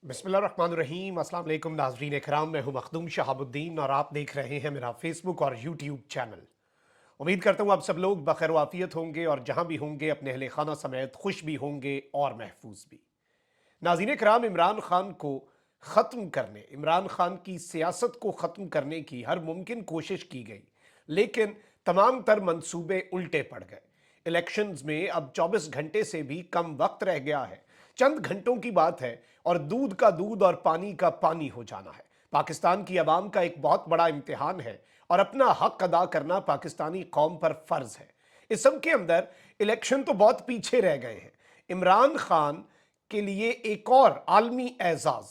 बिस्मिल्लाहिर्रहमानिर्रहीम। अस्सलाम वालेकुम नाज़रीन इकराम, मैं हूं मखदूम शहाबुद्दीन और आप देख रहे हैं मेरा फेसबुक और यूट्यूब चैनल। उम्मीद करता हूं आप सब लोग बखैर वाफियत होंगे और जहां भी होंगे अपने अहले खाना समेत खुश भी होंगे और महफूज भी। नाज़रीन इकराम, इमरान खान को ख़त्म करने, इमरान खान की सियासत को ख़त्म करने की हर मुमकिन कोशिश की गई, लेकिन तमाम तर मंसूबे उल्टे पड़ गए। इलेक्शंस में अब 24 घंटे से भी कम वक्त रह गया है। चंद घंटों की बात है और दूध का दूध और पानी का पानी हो जाना है। पाकिस्तान की आवाम का एक बहुत बड़ा इम्तिहान है और अपना हक अदा करना पाकिस्तानी कौम पर फर्ज है। इस सब के अंदर इलेक्शन तो बहुत पीछे रह गए हैं। इमरान खान के लिए एक और आलमी एजाज,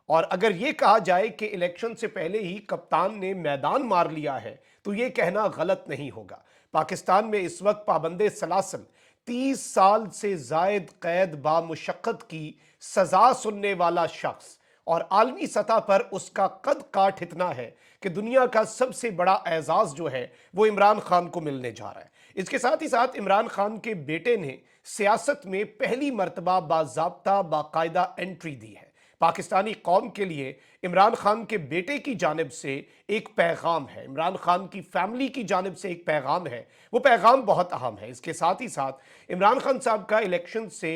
और अगर यह कहा जाए कि इलेक्शन से पहले ही कप्तान ने मैदान मार लिया है तो यह कहना गलत नहीं होगा। पाकिस्तान में इस वक्त पाबंदे सलासल 30 साल से जायद कैद बामुशक्कत की सजा सुनने वाला शख्स, और आलमी सतह पर उसका कद काठ इतना है कि दुनिया का सबसे बड़ा एजाज जो है वो इमरान खान को मिलने जा रहा है। इसके साथ ही साथ इमरान खान के बेटे ने सियासत में पहली मर्तबा बाज़ाब्ता बाकायदा एंट्री दी है। पाकिस्तानी कौम के लिए इमरान खान के बेटे की जानिब से एक पैगाम है, इमरान खान की फैमिली की जानिब से एक पैगाम है। वो पैगाम बहुत अहम है। इसके साथ ही साथ इमरान खान साहब का इलेक्शन से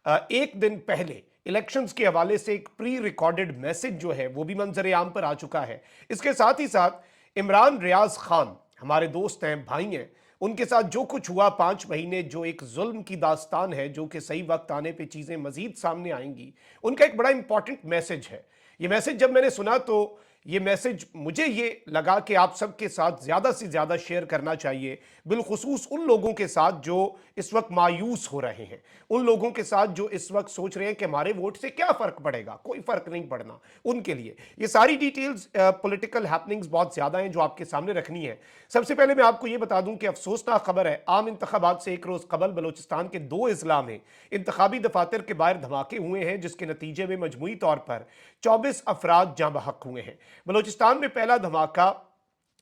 एक दिन पहले इलेक्शंस के हवाले से एक प्री रिकॉर्डेड मैसेज जो है वो भी मंजर आम पर आ चुका है। इसके साथ ही साथ इमरान रियाज खान हमारे दोस्त हैं, भाई हैं, उनके साथ जो कुछ हुआ 5 महीने, जो एक जुल्म की दास्तान है, जो कि सही वक्त आने पे चीज़ें मजीद सामने आएंगी, उनका एक बड़ा इंपॉर्टेंट मैसेज है। ये मैसेज जब मैंने सुना तो ये मैसेज मुझे ये लगा कि आप सबके साथ ज़्यादा से ज़्यादा शेयर करना चाहिए, बिलखुसूस उन लोगों के साथ जो इस वक्त मायूस हो रहे हैं, उन लोगों के साथ जो इस वक्त सोच रहे हैं कि हमारे वोट से क्या फ़र्क पड़ेगा, कोई फ़र्क नहीं पड़ना। उनके लिए ये सारी डिटेल्स, पॉलिटिकल हैपनिंग्स बहुत ज़्यादा हैं जो आपके सामने रखनी है। सबसे पहले मैं आपको ये बता दूं कि अफसोसनाक खबर है, आम इंतखाबात से एक रोज़ कबल बलोचिस्तान के 2 अजला में इंतखाबी दफातर के बाहर धमाके हुए हैं, जिसके नतीजे में मजमूई तौर पर 24 अफराद जाँ बहक हुए हैं। बलोचिस्तान में पहला धमाका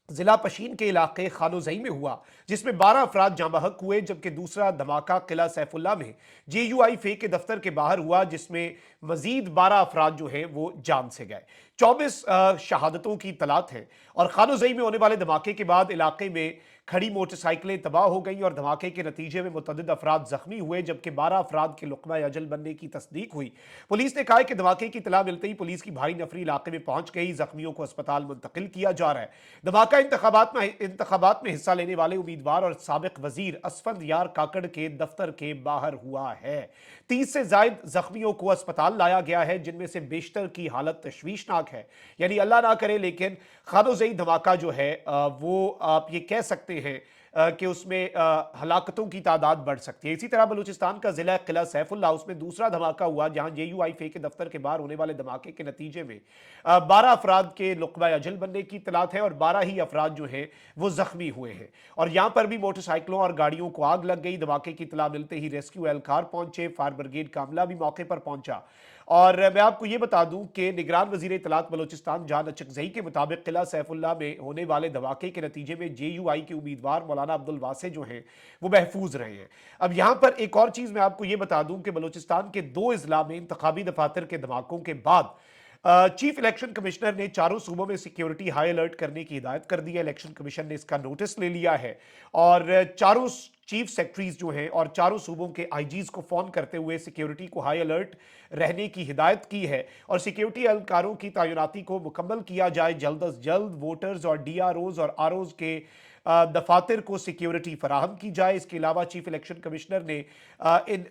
जिला पशीन के इलाके खानोजई में हुआ, जिसमें 12 अफराद जाँ बहक हुए, जबकि दूसरा धमाका किला सैफुल्ला में JUI फे के दफ्तर के बाहर हुआ, जिसमें मजीद 12 अफराद जो हैं वो जान से गए। 24 शहादतों की तलात है। और खानोजई में होने वाले धमाके के बाद इलाके में खड़ी मोटरसाइकिलें तबाह हो गई और धमाके के नतीजे में मुतअद्दिद अफराद जख्मी हुए, जबकि 12 अफराद के लुक़मा अजल बनने की तस्दीक हुई। पुलिस ने कहा है कि धमाके की इत्तला मिलते ही पुलिस की भारी नफरी इलाके में पहुंच गई, जख्मियों को अस्पताल मुंतकिल किया जा रहा है। धमाका इंतखाबात में हिस्सा लेने वाले उम्मीदवार और साबिक वजीर असफंद यार काकड़ के दफ्तर के बाहर हुआ है। 30 से जायद जख्मियों को अस्पताल लाया गया है, जिनमें से बेशतर की हालत तशवीशनाक है। यानी अल्लाह ना करे लेकिन खानोजई धमाका जो है वो आप ये कह सकते हैं कि उसमें हलाकतों की तादाद बढ़ सकती है। इसी तरह बलूचिस्तान का जिला किला सैफुल्ला, उसमें दूसरा धमाका हुआ, जहां JUI फे के दफ्तर के बाहर होने वाले धमाके के नतीजे में 12 अफराद के लुक़मा अजल बनने की इत्तलात है और 12 ही अफराद जो हैं वो जख्मी हुए हैं। और यहां पर भी मोटरसाइकिलों और गाड़ियों को आग लग गई। धमाके की इत्तला मिलते ही रेस्क्यू एहलकार पहुंचे, फायर ब्रिगेड का अमला भी मौके पर पहुंचा। और मैं आपको ये बता दूं कि निगरान वजीर इत्तलात बलोचिस्तान जान अचकजई के मुताबिक किला सैफुल्ला में होने वाले धमाके के नतीजे में JUI के उम्मीदवार मौलाना अब्दुल वासे जो हैं वो महफूज रहे हैं। अब यहाँ पर एक और चीज़ मैं आपको ये बता दूं कि बलोचिस्तान के 2 अजला में इंतखाबी दफातर के धमाकों के बाद चीफ इलेक्शन कमिश्नर ने चारों सूबों में सिक्योरिटी हाई अलर्ट करने की हिदायत कर दी है। इलेक्शन कमीशन ने इसका नोटिस ले लिया है और चारों चीफ सेक्रेटरीज जो हैं और चारों सूबों के IGs को फोन करते हुए सिक्योरिटी को हाई अलर्ट रहने की हिदायत की है और सिक्योरिटी एहलकारों की तैनाती को मुकम्मल किया जाए। जल्द अज जल्द वोटर्स और DROs और ROs के दफातर को सिक्योरिटी फराहम की जाए। इसके अलावा चीफ इलेक्शन कमिश्नर ने इन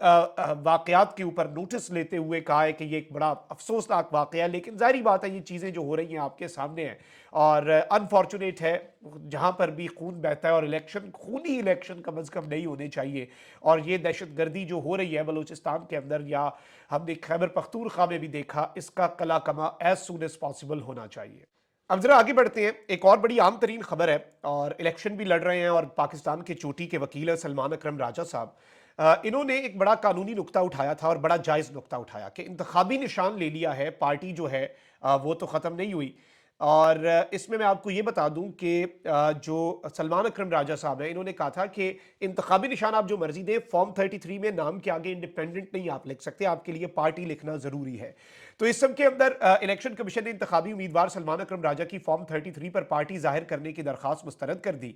वाकयात के ऊपर नोटिस लेते हुए कहा है कि ये एक बड़ा अफसोसनाक वाकया है, लेकिन जाहिर बात है ये चीज़ें जो हो रही हैं आपके सामने हैं और अनफॉर्चुनेट है। जहाँ पर भी खून बहता है और इलेक्शन खूनी इलेक्शन कम अज़ कम नहीं होने चाहिए, और ये दहशतगर्दी जो हो रही है बलूचिस्तान के अंदर या हमने खैबर पख्तूनख्वा में भी देखा, इसका कला कमा एज सून एज पॉसिबल होना चाहिए। अब जरा आगे बढ़ते हैं। एक और बड़ी आम तरीन खबर है, और इलेक्शन भी लड़ रहे हैं और पाकिस्तान के चोटी के वकील है सलमान अकरम राजा साहब। इन्होंने एक बड़ा कानूनी नुक्ता उठाया था और बड़ा जायज़ नुक्ता उठाया कि इंतखाबी निशान ले लिया है, पार्टी जो है वो तो ख़त्म नहीं हुई। और इसमें मैं आपको ये बता दूं कि जो सलमान अकरम राजा साहब हैं, इन्होंने कहा था कि इंतखाबी निशान आप जो मर्जी दें, फॉर्म 33 में नाम के आगे इंडिपेंडेंट नहीं आप लिख सकते, आपके लिए पार्टी लिखना ज़रूरी है। تو اس سب کے اندر الیکشن کمیشن نے انتخابی امیدوار سلمان اکرم راجہ کی فارم 33 پر پارٹی ظاہر کرنے کی درخواست مسترد کر دی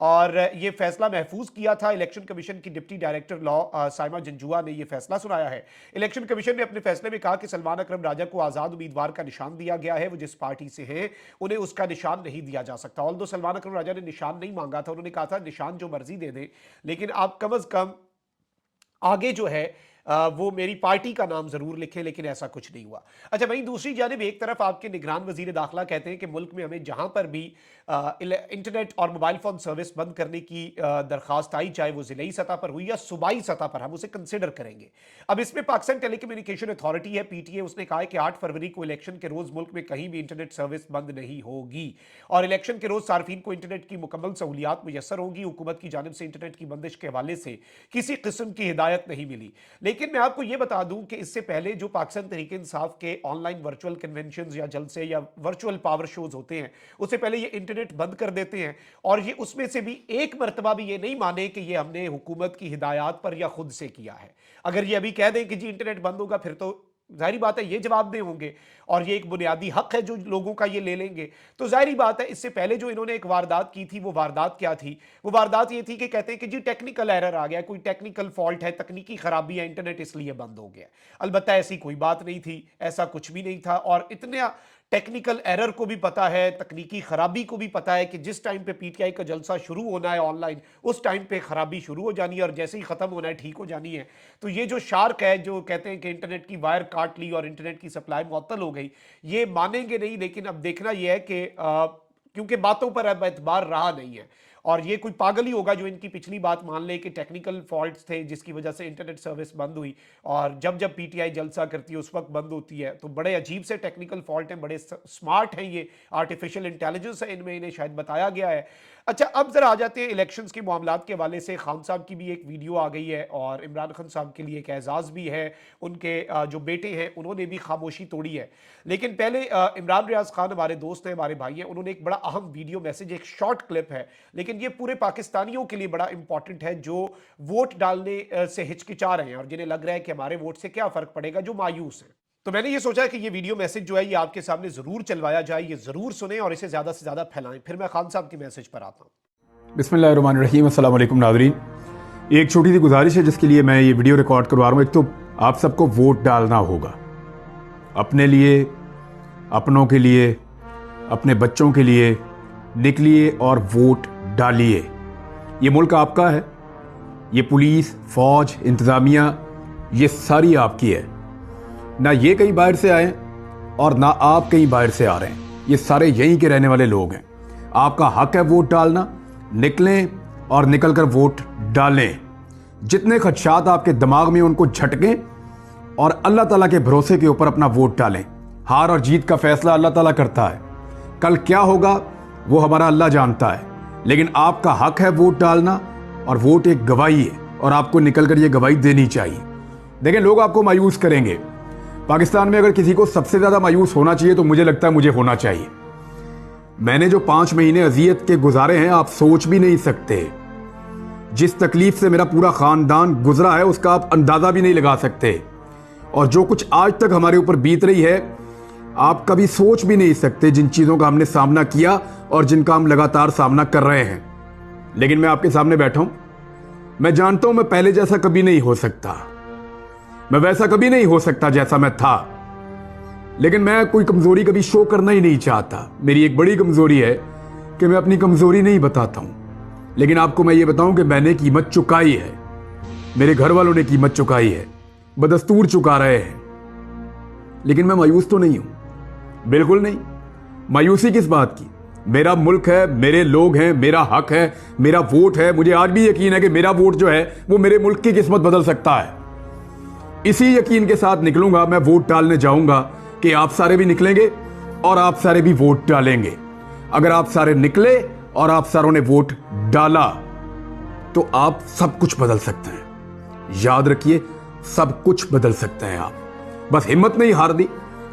اور یہ فیصلہ محفوظ کیا تھا۔ الیکشن کمیشن کی ڈپٹی ڈائریکٹر لا سائمہ جنجوا نے یہ فیصلہ سنایا ہے۔ الیکشن کمیشن نے اپنے فیصلے میں کہا کہ سلمان اکرم راجہ کو آزاد امیدوار کا نشان دیا گیا ہے، وہ جس پارٹی سے ہیں انہیں اس کا نشان نہیں دیا جا سکتا۔ آلدو سلمان اکرم راجہ نے نشان نہیں مانگا تھا، انہوں نے کہا تھا نشان جو مرضی دے دیں لیکن آپ کم از کم آگے جو ہے وہ میری پارٹی کا نام ضرور لکھیں، لیکن ایسا کچھ نہیں ہوا۔ اچھا وہیں دوسری جانب ایک طرف آپ کے نگران وزیر داخلہ کہتے ہیں کہ ملک میں ہمیں جہاں پر بھی انٹرنیٹ اور موبائل فون سروس بند کرنے کی درخواست آئی، چاہے وہ ضلعی سطح پر ہوئی یا صوبائی سطح پر، ہم اسے کنسیڈر کریں گے۔ اب اس میں پاکستان ٹیلی کمیونیکیشن اتھارٹی ہے PTA، اس نے کہا ہے کہ 8 فروری کو الیکشن کے روز ملک میں کہیں بھی انٹرنیٹ سروس بند نہیں ہوگی اور الیکشن کے روز صارفین کو انٹرنیٹ کی مکمل سہولیات میسر ہوگی۔ حکومت کی جانب سے انٹرنیٹ کی بندش کے حوالے سے کسی قسم کی ہدایت نہیں ملی، لیکن میں آپ کو یہ بتا دوں کہ اس سے پہلے جو پاکستان تحریک انصاف کے آن لائن ورچول کنونشنز یا جلسے یا ورچول پاور شوز ہوتے ہیں، اس سے پہلے یہ انٹرنیٹ بند کر دیتے ہیں اور یہ اس میں سے بھی ایک مرتبہ بھی یہ نہیں مانے کہ یہ ہم نے حکومت کی ہدایات پر یا خود سے کیا ہے۔ اگر یہ ابھی کہہ دیں کہ جی انٹرنیٹ بند ہوگا، پھر تو ظاہری بات ہے یہ جواب دے ہوں گے اور یہ ایک بنیادی حق ہے جو لوگوں کا یہ لے لیں گے۔ تو ظاہری بات ہے اس سے پہلے جو انہوں نے ایک واردات کی تھی، وہ واردات کیا تھی؟ وہ واردات یہ تھی کہ کہتے ہیں کہ جی ٹیکنیکل ایرر آ گیا، کوئی ٹیکنیکل فالٹ ہے، تکنیکی خرابی ہے، انٹرنیٹ اس لیے بند ہو گیا۔ البتہ ایسی کوئی بات نہیں تھی، ایسا کچھ بھی نہیں تھا، اور اتنا ٹیکنیکل ایرر کو بھی پتا ہے، تکنیکی خرابی کو بھی پتا ہے کہ جس ٹائم پہ PTI کا جلسہ شروع ہونا ہے آن لائن، اس ٹائم پہ خرابی شروع ہو جانی ہے اور جیسے ہی ختم ہونا ہے ٹھیک ہو جانی ہے۔ تو یہ جو شارک ہے جو کہتے ہیں کہ انٹرنیٹ کی وائر کاٹ لی اور انٹرنیٹ کی سپلائی معطل ہو گئی، یہ مانیں گے نہیں، لیکن اب دیکھنا یہ ہے کہ کیونکہ باتوں پر اب اعتبار رہا نہیں ہے اور یہ کوئی پاگل ہی ہوگا جو ان کی پچھلی بات مان لے کہ ٹیکنیکل فالٹس تھے جس کی وجہ سے انٹرنیٹ سروس بند ہوئی، اور جب PTI جلسہ کرتی ہے اس وقت بند ہوتی ہے۔ تو بڑے عجیب سے ٹیکنیکل فالٹ ہیں، بڑے سمارٹ ہیں، یہ آرٹیفیشل انٹیلیجنس ہے ان میں، انہیں شاید بتایا گیا ہے۔ اچھا اب ذرا آ جاتے ہیں الیکشنز کے معاملات کے حوالے سے۔ خان صاحب کی بھی ایک ویڈیو آ گئی ہے اور عمران خان صاحب کے لیے ایک اعزاز بھی ہے، ان کے جو بیٹے ہیں انہوں نے بھی خاموشی توڑی ہے۔ لیکن پہلے عمران ریاض خان ہمارے دوست ہیں، ہمارے بھائی ہیں، انہوں نے ایک بڑا اہم ویڈیو میسج، ایک شارٹ کلپ ہے لیکن یہ پورے پاکستانیوں کے لیے بڑا امپورٹنٹ ہے جو ووٹ ڈالنے سے ہچکچا رہے ہیں اور جنہیں لگ رہا ہے کہ ہمارے ووٹ سے کیا فرق پڑے گا، جو مایوس ہیں۔ تو میں نے یہ سوچا کہ یہ ویڈیو میسج جو ہے یہ آپ کے سامنے ضرور چلوایا جائے، یہ ضرور سنیں اور اسے زیادہ سے زیادہ پھیلائیں۔ پھر میں خان صاحب کی میسج پر آتا ہوں۔ بسم اللہ الرحمن الرحیم۔ السلام علیکم ناظرین، ایک چھوٹی سی گزارش ہے جس کے لیے میں یہ ویڈیو ریکارڈ کروا رہا ہوں۔ ایک تو آپ سب کو ووٹ ڈالنا ہوگا، اپنے لیے، اپنوں کے لیے، اپنے بچوں کے لیے نکلیے اور ووٹ ڈالیے۔ یہ ملک آپ کا ہے، یہ پولیس، فوج، انتظامیہ یہ ساری آپ کی ہے، نہ یہ کہیں باہر سے آئے اور نہ آپ کہیں باہر سے آ رہے ہیں، یہ سارے یہیں کے رہنے والے لوگ ہیں۔ آپ کا حق ہے ووٹ ڈالنا، نکلیں اور نکل کر ووٹ ڈالیں۔ جتنے خدشات آپ کے دماغ میں ان کو جھٹکیں اور اللہ تعالیٰ کے بھروسے کے اوپر اپنا ووٹ ڈالیں۔ ہار اور جیت کا فیصلہ اللہ تعالیٰ کرتا ہے، کل کیا ہوگا وہ ہمارا اللہ جانتا ہے، لیکن آپ کا حق ہے ووٹ ڈالنا اور ووٹ ایک گواہی ہے اور آپ کو نکل کر یہ گواہی دینی چاہیے۔ دیکھیں لوگ آپ کو مایوس کریں گے، پاکستان میں اگر کسی کو سب سے زیادہ مایوس ہونا چاہیے تو مجھے لگتا ہے مجھے ہونا چاہیے۔ میں نے جو 5 مہینے اذیت کے گزارے ہیں آپ سوچ بھی نہیں سکتے، جس تکلیف سے میرا پورا خاندان گزرا ہے اس کا آپ اندازہ بھی نہیں لگا سکتے، اور جو کچھ آج تک ہمارے اوپر بیت رہی ہے آپ کبھی سوچ بھی نہیں سکتے، جن چیزوں کا ہم نے سامنا کیا اور جن کا ہم لگاتار سامنا کر رہے ہیں۔ لیکن میں آپ کے سامنے بیٹھا ہوں، میں جانتا ہوں میں پہلے جیسا کبھی نہیں ہو سکتا، میں ویسا کبھی نہیں ہو سکتا جیسا میں تھا، لیکن میں کوئی کمزوری کبھی شو کرنا ہی نہیں چاہتا۔ میری ایک بڑی کمزوری ہے کہ میں اپنی کمزوری نہیں بتاتا ہوں، لیکن آپ کو میں یہ بتاؤں کہ میں نے قیمت چکائی ہے، میرے گھر والوں نے قیمت چکائی ہے، بدستور چکا رہے ہیں، لیکن میں مایوس تو نہیں ہوں، بالکل نہیں۔ مایوسی کس بات کی؟ میرا ملک ہے، میرے لوگ ہیں، میرا حق ہے، میرا ووٹ ہے۔ مجھے آج بھی یقین ہے کہ میرا ووٹ جو ہے وہ میرے ملک کی قسمت بدل سکتا ہے۔ اسی یقین کے ساتھ نکلوں گا، میں ووٹ ڈالنے جاؤں گا کہ آپ سارے بھی نکلیں گے اور آپ سارے بھی ووٹ ڈالیں گے۔ اگر آپ سارے نکلے اور آپ ساروں نے ووٹ ڈالا تو آپ سب کچھ بدل سکتے ہیں۔ یاد رکھیے سب کچھ بدل سکتے ہیں آپ، بس ہمت نہیں ہار دی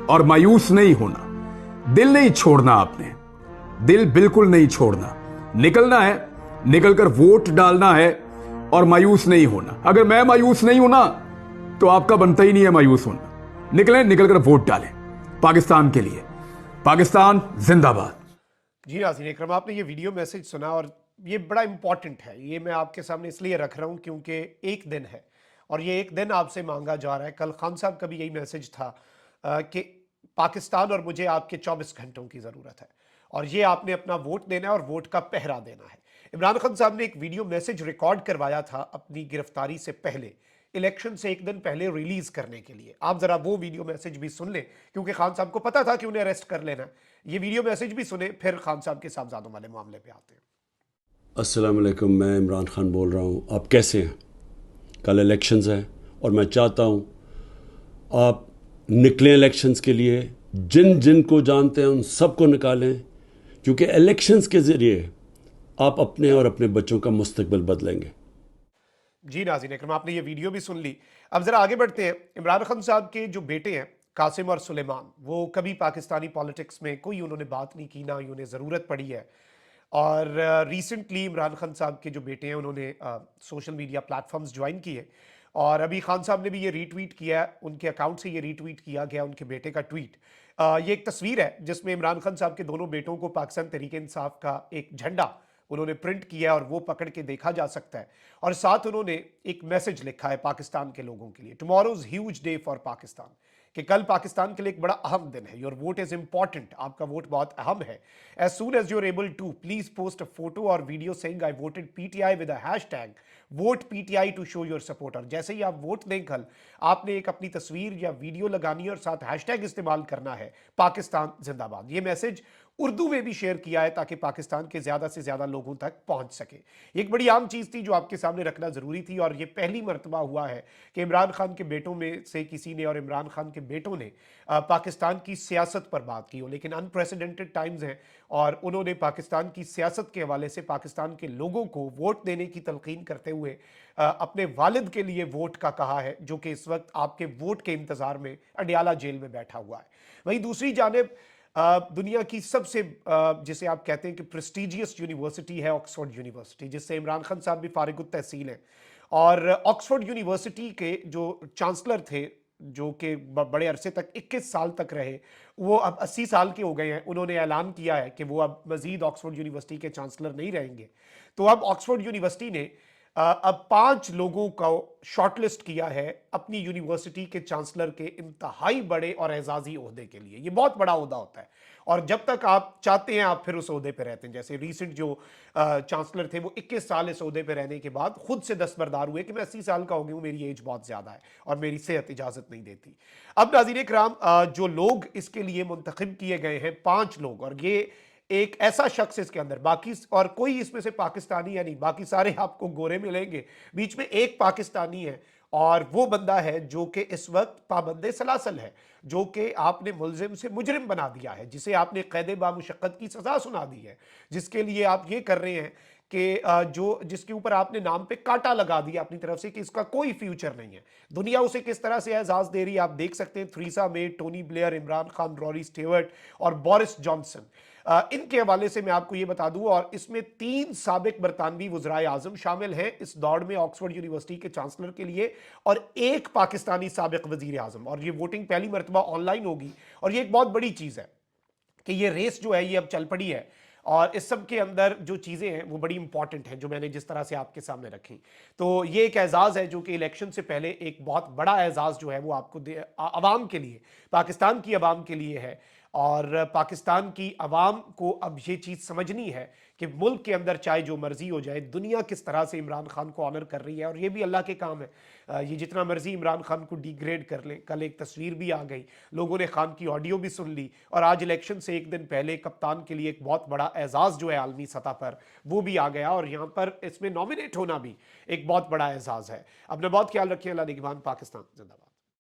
اور مایوس نہیں ہونا، دل نہیں چھوڑنا، آپ نے دل بالکل نہیں چھوڑنا، نکلنا ہے، نکل کر ووٹ ڈالنا ہے اور مایوس نہیں ہونا۔ اگر میں مایوس نہیں ہونا تو آپ کا بنتا ہی نہیں ہے مایوس ہونا۔ निकल कर वोट डालें पाकिस्तान के लिए। पाकिस्तान जिंदाबाद। जी नाज़रीन इकराम, आपने ये वीडियो मैसेज सुना और ये बड़ा इंपॉर्टेंट है। ये मैं आपके सामने इसलिए रख रहा हूँ क्योंकि एक दिन है और ये एक दिन आपसे मांगा जा रहा है। कल खान साहब का भी यही मैसेज था कि पाकिस्तान और मुझे आपके 24 घंटों की ज़रूरत है और ये आपने अपना वोट देना है और वोट का पहरा देना है। इमरान खान साहब ने एक वीडियो मैसेज रिकॉर्ड करवाया था अपनी गिरफ्तारी से पहले, इलेक्शन से एक दिन पहले रिलीज करने के लिए। आप जरा वो वीडियो मैसेज भी सुन लें क्योंकि खान साहब को पता था कि उन्हें अरेस्ट कर लेना है। ये वीडियो मैसेज भी सुने, फिर खान साहब के साहबजादों वाले मामले पे आते हैं। अस्सलाम वालेकुम, मैं इमरान खान बोल रहा हूँ। आप कैसे हैं? कल इलेक्शंस हैं और मैं चाहता हूँ आप निकलें इलेक्शंस के लिए। जिन जिन को जानते हैं उन सबको निकालें, क्योंकि इलेक्शंस के ज़रिए आप अपने और अपने बच्चों का मुस्तकबिल बदलेंगे। जी नाज़रीन इकराम, आपने ये वीडियो भी सुन ली। अब जरा आगे बढ़ते हैं। इमरान खान साहब के जो बेटे हैं कासिम और सुलेमान, वो कभी पाकिस्तानी पॉलिटिक्स में कोई उन्होंने बात नहीं की, ना ही उन्हें ज़रूरत पड़ी है। और रिसेंटली इमरान खान साहब के जो बेटे हैं उन्होंने सोशल मीडिया प्लेटफॉर्म्स ज्वाइन किए और अभी खान साहब ने भी ये रीट्वीट किया, उनके अकाउंट से ये रीट्वीट किया गया उनके बेटे का ट्वीट। ये एक तस्वीर है जिसमें इमरान खान साहब के दोनों बेटों को पाकिस्तान तहरीक इंसाफ का एक झंडा उन्होंने प्रिंट किया और वो पकड़ के देखा जा सकता है और साथ उन्होंने एक मैसेज लिखा है पाकिस्तान के लोगों के लिए, tomorrow's huge day for Pakistan, कि कल पाकिस्तान के लिए एक बड़ा अहम दिन है। योर वोट इज इंपॉर्टेंट, आपका वोट बहुत अहम है। As soon as you're able to please post a photo और video saying I voted PTI with a hashtag vote PTI to show your support. और जैसे ही आप वोट दें कल, आपने एक अपनी तस्वीर या वीडियो लगानी है और साथ हैशटैग इस्तेमाल करना है पाकिस्तान जिंदाबाद। ये मैसेज उर्दू में भी शेयर किया है ताकि पाकिस्तान के ज़्यादा से ज़्यादा लोगों तक पहुंच सके। एक बड़ी आम चीज़ थी जो आपके सामने रखना ज़रूरी थी और ये पहली मर्तबा हुआ है कि इमरान खान के बेटों में से किसी ने और इमरान खान के बेटों ने पाकिस्तान की सियासत पर बात की हो। लेकिन अनप्रेसिडेंटेड टाइम्स हैं और उन्होंने पाकिस्तान की सियासत के हवाले से पाकिस्तान के लोगों को वोट देने की तलकीन करते हुए अपने वालिद के लिए वोट का कहा है, जो कि इस वक्त आपके वोट के इंतज़ार में अडियाला जेल में बैठा हुआ है। वहीं दूसरी जानिब दुनिया की सबसे जिसे आप कहते हैं कि प्रेस्टिजियस यूनिवर्सिटी है ऑक्सफोर्ड यूनिवर्सिटी, जिससे इमरान खान साहब भी फारिगुत तहसील हैं। और ऑक्सफोर्ड यूनिवर्सिटी के जो चांसलर थे, जो कि बड़े अरसे तक 21 साल तक रहे, वो अब 80 साल के हो गए हैं। उन्होंने ऐलान किया है कि वो अब मजीद ऑक्सफोर्ड यूनिवर्सिटी के चांसलर नहीं रहेंगे। तो अब ऑक्सफोर्ड यूनिवर्सिटी ने अब 5 लोगों को शॉर्टलिस्ट किया है अपनी यूनिवर्सिटी के चांसलर के इंतहाई बड़े और एजाजी ओहदे के लिए। ये बहुत बड़ा ओहदा होता है और जब तक आप चाहते हैं आप फिर उस ओहदे पे रहते हैं। जैसे रीसेंट जो चांसलर थे वो 21 साल इस ओहदे पे रहने के बाद खुद से दस्तबरदार हुए कि मैं 80 साल का हो गया हूँ, मेरी एज बहुत ज़्यादा है और मेरी सेहत इजाज़त नहीं देती। अब नाज़रीन इकराम, जो लोग इसके लिए मुंतखब किए गए हैं 5 लोग, और ये एक ऐसा शख्स इसके अंदर, बाकी और कोई इसमें से पाकिस्तानी या नहीं, बाकी सारे आपको गोरे मिलेंगे, बीच में एक पाकिस्तानी है और वो बंदा है जो कि इस वक्त पाबंदे सलासल है, जो कि आपने मुलजिम से मुजरिम बना दिया है, जिसे आपने कैद बामुशक्कत की सज़ा सुना दी है, जिसके लिए आप ये कर रहे हैं कि जिसके ऊपर आपने नाम पे कांटा लगा दिया अपनी तरफ से कि इसका कोई फ्यूचर नहीं है। दुनिया उसे किस तरह से एजाज दे रही है आप देख सकते हैं। Theresa May, Tony Blair, Imran Khan, Rory Stewart और बोरिस जॉनसन, इनके हवाले से मैं आपको ये बता दूं। और इसमें 3 साबिक बरतानवी वज़राए आज़म शामिल हैं इस दौड़ में ऑक्सफोर्ड यूनिवर्सिटी के चांसलर के लिए, और एक पाकिस्तानी साबिक वज़ीर आज़म। और ये वोटिंग पहली मरतबा ऑनलाइन होगी और ये एक बहुत बड़ी चीज़ है कि ये रेस जो है ये अब चल पड़ी है और इस सब के अंदर जो चीज़ें हैं वो बड़ी इंपॉर्टेंट हैं, जो मैंने जिस तरह से आपके सामने रखी। तो ये एक एजाज़ है जो कि इलेक्शन से पहले एक बहुत बड़ा एजाज़ जो है वो आपको आवाम के लिए, पाकिस्तान की आवाम के लिए है। और पाकिस्तान की आवाम को अब ये चीज़ समझनी है कि मुल्क के अंदर चाहे जो मर्जी हो जाए, दुनिया किस तरह से इमरान खान को ऑनर कर रही है। और ये भी अल्लाह के काम है, ये जितना मर्जी इमरान खान को डिग्रेड कर लें। कल एक तस्वीर भी आ गई, लोगों ने खान की ऑडियो भी सुन ली, और आज इलेक्शन से एक दिन पहले कप्तान के लिए एक बहुत बड़ा एजाज़ जो है आलमी सतह पर वो भी आ गया, और यहाँ पर इसमें नॉमिनेट होना भी एक बहुत बड़ा एजाज़ है। अपना बहुत ख्याल रखिए। अल्लाह निगहबान। पाकिस्तान जिंदाबाद।